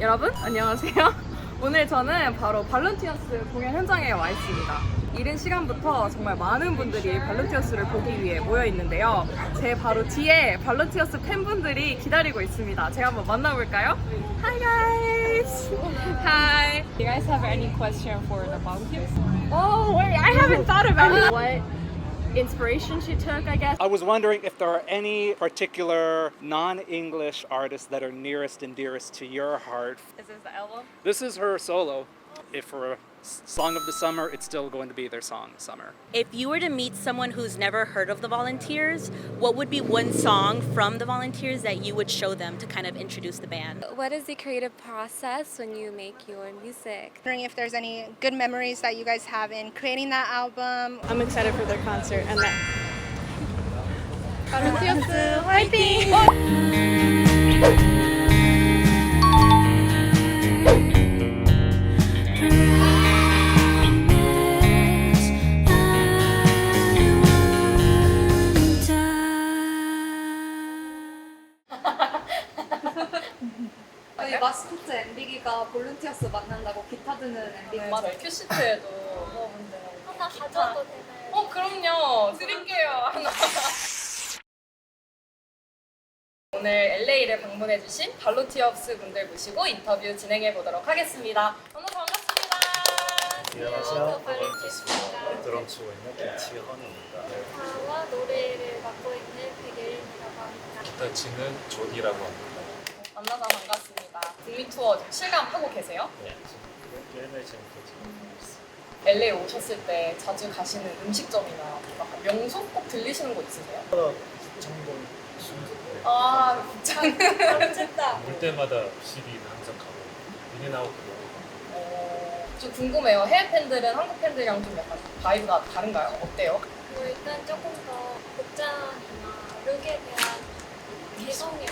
여러분 안녕하세요. 오늘 저는 바로 발룬티어스 공연 현장에 와 있습니다. 이른 시간부터 정말 많은 분들이 발룬티어스를 보기 위해 모여 있는데요. 제 바로 뒤에 발룬티어스 팬분들이 기다리고 있습니다. 제가 한번 만나볼까요? Hi guys! Hi! Do you guys have any question for the volunteers? Oh wait, I haven't thought about it. What inspiration she took, I guess? I was wondering if there are any particular non-English artists that are nearest and dearest to your heart. Is this the album? This is her solo. If for a song of the summer, it's still going to be their song, Summer. If you were to meet someone who's never heard of the Volunteers, what would be one song from the Volunteers that you would show them to kind of introduce the band? What is the creative process when you make your music? Wondering if there's any good memories that you guys have in creating that album. I'm excited for their concert and that. 발룬티어스 화이팅! 왔습니다 MB기가 볼룬티어스 만난다고 기타 드는 MB. 맞아요. 큐시트에도 여러분들. 하나 가져도 되나요? 그럼요. 드릴게요. 하나. 오늘 LA를 방문해주신 발룬티어스 분들 모시고 인터뷰 진행해 보도록 하겠습니다. 너무 반갑습니다. 안녕하세요. 벌룬티어스와 드럼 치고 있는 김치헌입니다. 기타와 노래를 맡고 있는 백예린이라고 합니다. 기타 치는 존이라고 합니다. 만나서 반갑습니다. 북미 투어 지금 실감하고 계세요? 네, 지금 LA 지금부터 진행하고 있습니다. LA 오셨을 때 자주 가시는 음식점이나 약간 명소 꼭 들리시는 곳 있으세요? 국창동 순대. 아, 국장. 어쨌다. 올 때마다 CD는 항상 가고 인앤아웃도 좀 궁금해요. 해외 팬들은 한국 팬들이랑 좀 약간 바이브가 다른가요? 어때요? 일단 조금 더 복장이나 룩에 대한 개성이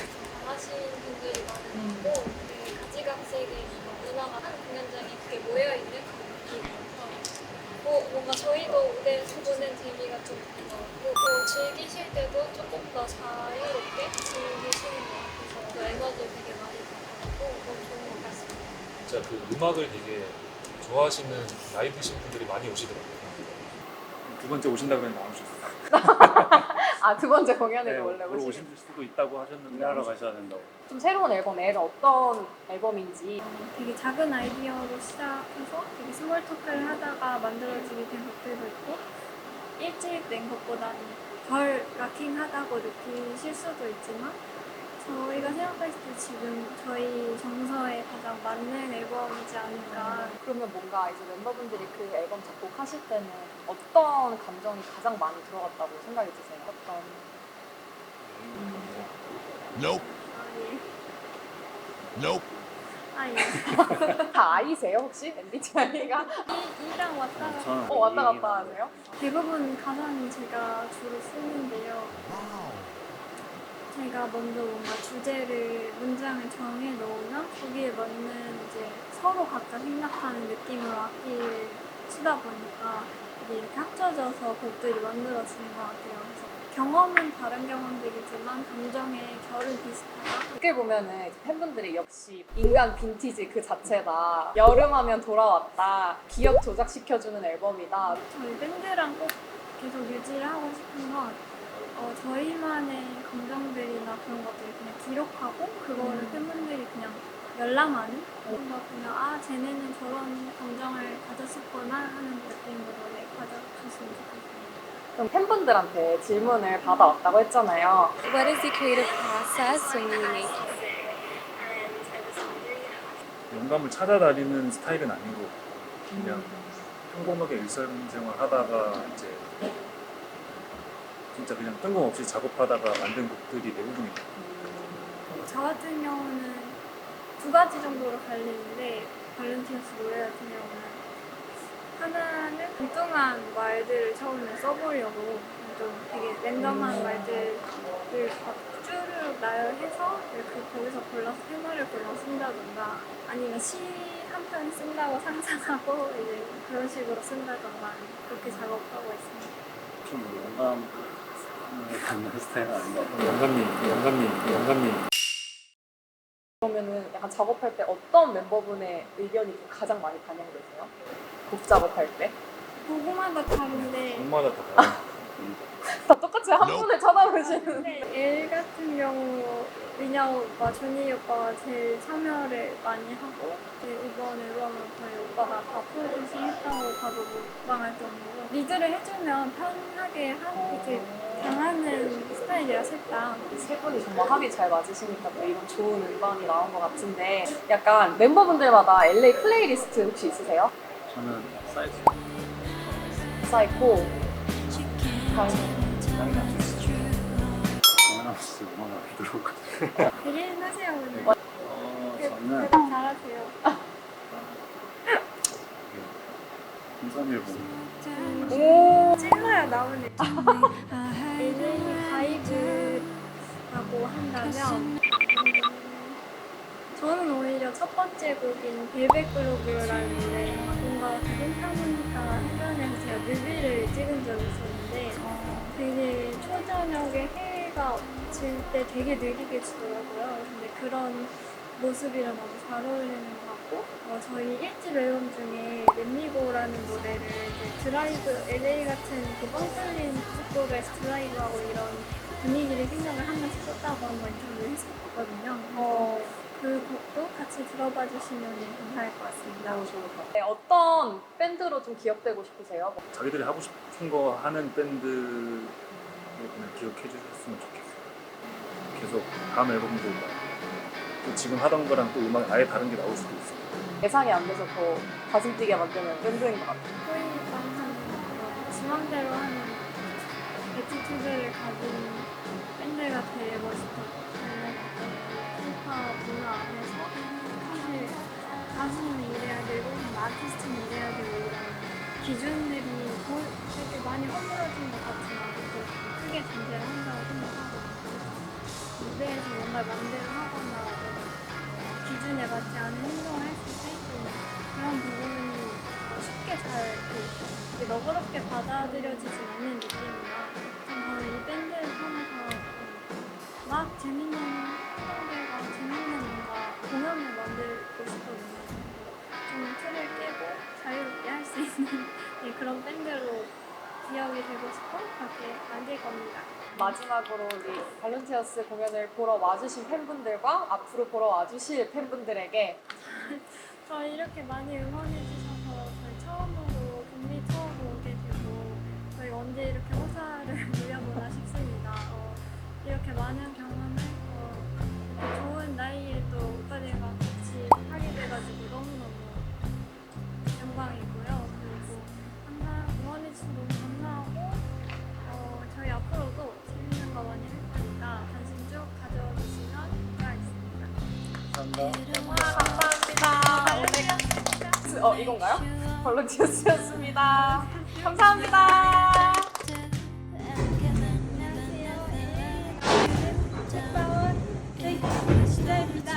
강하신 분들이 많은 것 같고 되게 가지각색의 문화가 한 공연장에 그게 모여있는 그런 느낌이어서 뭔가 저희도 무대에서 보는 재미가 좀 있는 것 같고 또 즐기실 때도 조금 더 자유롭게 즐기시는 것 같아서 또 에너지 되게 많이 받고 너무 좋은 것 같습니다. 진짜 그 음악을 되게 좋아하시는 나이드신 분들이 많이 오시더라고요. 두 번째 오신다고 했는데 안 오셨어요. 아, 두 번째 공연에도 네, 원래 보러 오시는 오실 수도 있다고 하셨는데 하러 가셔야 된다고. 좀 새로운 앨범에 어떤 앨범인지. 되게 작은 아이디어로 시작해서 되게 스몰 토크를 하다가 만들어지게 된 것들도 있고 일찍 낸 것보다는 덜 락킹하다고 느끼실 수도 있지만 저희가 생각했을 때 지금 저희 정서에 가장 맞는 앨범이지 않을까. 그러면 뭔가 이제 멤버분들이 그 앨범 작곡하실 때는 어떤 감정이 가장 많이 들어갔다고 생각이 드세요? 어떤? Nope. Nope. 아예 다 아이세요 혹시? MBTI가? 이랑 왔다 갔다 왔다 갔다 하세요? 대부분 가사는 제가 주로 쓰는데요. 제가 먼저 뭔가 주제를 문장을 정해 놓으면 거기에 맞는 이제 서로 각자 생각하는 느낌으로 악기를 치다 보니까 이게 이렇게 합쳐져서 곡들이 만들어지는 것 같아요. 그래서 경험은 다른 경험들이지만 감정의 결은 비슷하다. 어떻게 보면은 팬분들이 역시 인간 빈티지 그 자체다. 여름하면 돌아왔다. 기억 조작 시켜주는 앨범이다. 저희 밴드랑 꼭 계속 유지를 하고 싶은 건 저희만의 감정들이나 그런 것들을 그냥 기록하고 그거를 팬분들이 그냥 열람하는 뭔가 그냥 쟤네는 저런 감정을 가졌었구나 하는 느낌으로 가져줬으면 좋겠어요. 그럼 팬분들한테 질문을 받아왔다고 했잖아요. What is the creative process when you make it? 영감을 찾아다니는 스타일은 아니고 그냥 평범하게 일상생활 하다가 이제 진짜 그냥 뜬금없이 작업하다가 만든 곡들이 대부분입니다. 저 같은 경우는 두 가지 정도로 갈리는데 발룬티어스 노래 같은 경우는 하나는 엉뚱한 말들을 처음에 써보려고 좀 되게 랜덤한 말들을 막 쭈르륵 나열해서 이렇게 거기서 골라서 테마를 골라 쓴다던가 아니면 시 한 편 쓴다고 상상하고 이제 그런 식으로 쓴다던가 그렇게 작업하고 있습니다. 좀 영감을 갖는 스타일은 아닌 것 같아요. 영감님 그러면은 약간 작업할 때 어떤 멤버분의 의견이 좀 가장 많이 반영되세요? 곡 작업할 때? 곡마다 다른데 곡마다 다 다른. 다 똑같이 한 분을 쳐다보시는. L 같은 경우 민혁 오빠, 조니 오빠가 제일 참여를 많이 하고 이번 앨범은 거의 오빠가 다 프로듀싱 했다고 봐도 무방할 정도로 리드를 해주면 편하게 하고 이제 당하는 스타일이라 셋 다. 세 분이 정말 합이 잘 맞으시니까 또 이런 좋은 음반이 나온 것 같은데 약간 멤버분들마다 LA 플레이리스트 혹시 있으세요? 저는 사이즈 사이코, 땅이 나왔어요. 하나씩 음악을 들어오고. 되게 하세요 오늘. 저는 대답 잘하세요. 김선일 분. 오, 찔러야 나오네. LA 바이브라고 한다면 저는 오히려 첫 번째 곡인 벨벳그루브라는 노래 뭔가 대동타모니카 해변에서 제가 뮤비를 찍은 적이 있었는데 되게 초저녁에 해가 질 때 되게 느리게 지더라고요. 근데 그런 모습이랑 너무 잘 어울리는 것 같고 저희 1집 앨범 중에 렛미고라는 노래를 이제 드라이브 LA 같은 뻥 뚫린 고속도로에서 드라이브하고 이런 분위기를 생각을 하면서 썼다고 한번 인터뷰를 했었거든요. 그 곡도 같이 들어봐 주시면 감사할 것 같습니다. 너무 좋을 것 같아요. 어떤 밴드로 좀 기억되고 싶으세요? 자기들이 하고 싶은 거 하는 밴드를 그냥 기억해 주셨으면 좋겠어요. 계속 다음 앨범도 또 지금 하던 거랑 또 음악이 아예 다른 게 나올 수도 있어요. 예상이 안 돼서 더 가슴 뛰게 만드는 밴드인 것 같아요. 소희랑 하는 그런 지맘대로 하는 애티튜드를 가진 밴드가 되게 멋있었고 힙합 문화 안에서 사실 가수는 이래야 되고 아티스트는 이래야 되고 이런 기준들이 되게 많이 허물어진 것 같지만 크게 존재를 한다고 생각하고 무대에서 뭔가 맘대로 하거나 기준에 맞지 않은 행동을 했을 때 그런 부분이 쉽게 잘 이렇게 너그럽게 받아들여지지 않는 느낌이라 저는 이 밴드를 통해서 막 재밌는 행동들과 재밌는 뭔가 공연을 만들고 싶거든요. 좀 틀을 깨고 자유롭게 할 수 있는 그런 밴드로 기억이 되고 싶고 그렇게 만들 겁니다. 마지막으로 우리 발룬티어스 공연을 보러 와주신 팬분들과 앞으로 보러 와주실 팬분들에게 저희 이렇게 많이 응원해주셔서 저희 처음으로 북미 처음 오게 되고 저희 언제 이렇게 호사를 누려보나 싶습니다. 이렇게 많은 경험을 이렇게 좋은 나이에 또 오빠들과 같이 하게 돼가지고 너무너무 영광이고요. 그리고 항상 응원해주셔서 너무 감사하고 저희 앞으로도 재밌는 거 많이 할 거니까 관심 쭉 가져주시면 감사하겠습니다. 감사합니다. 이건가요? 벌룬티어스였습니다. 감사합니다. 안녕하세요. 기자입니다.